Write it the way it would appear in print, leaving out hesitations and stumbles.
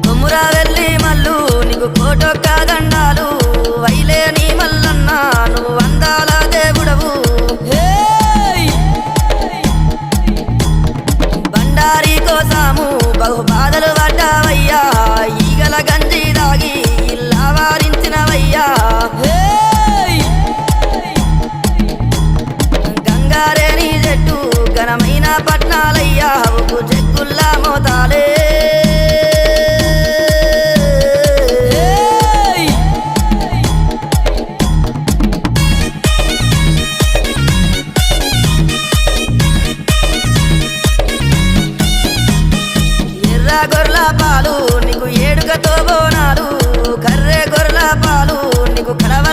కొమ్మురా వెళ్ళి మల్లు నీకు కోటొక్క దండాలు వైలేని మల్లన్న నువ్వు వందాల దేవుడవు బండారి కోసాము బహు బాధలు పడ్డావయ్యా ఈగల గంజి దాగి ఇల్లా వారించినవయ్యా గంగారేని చెట్టు ఘనమైన పట్నాలయ్యా ఉప్పు చెక్కుల్లా మోతాలే గొర్రెల పాలు నీకు ఏడుకతో బోనాలు కర్రె గొర్రెల పాలు నీకు కడవ